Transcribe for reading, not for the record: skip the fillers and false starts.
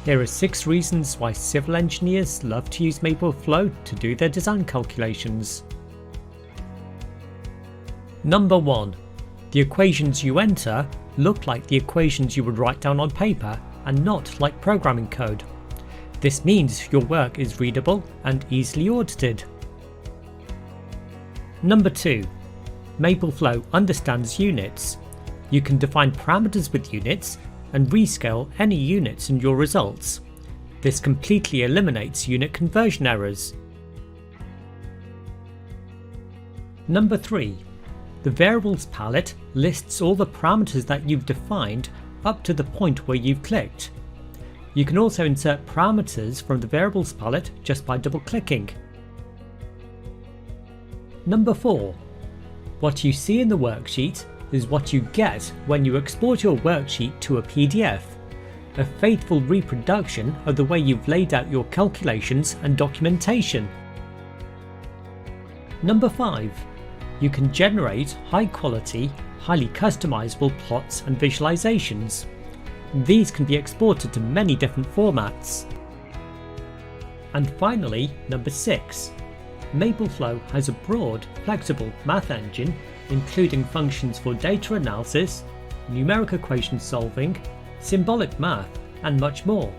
Here are 6 reasons why civil engineers love to use MapleFlow to do their design calculations. Number 1. The equations you enter look like the equations you would write down on paper and not like programming code. This means your work is readable and easily audited. Number 2. MapleFlow understands units. You can define parameters with units and rescale any units in your results. This completely eliminates unit conversion errors. Number 3. The variables palette lists all the parameters that you've defined up to the point where you've clicked. You can also insert parameters from the variables palette just by double-clicking. Number 4. What you see in the worksheet is what you get when you export your worksheet to a PDF, a faithful reproduction of the way you've laid out your calculations and documentation. Number 5. You can generate high-quality, highly customizable plots and visualizations. These can be exported to many different formats. And finally, number 6. MapleFlow has a broad, flexible math engine including functions for data analysis, numeric equation solving, symbolic math, and much more.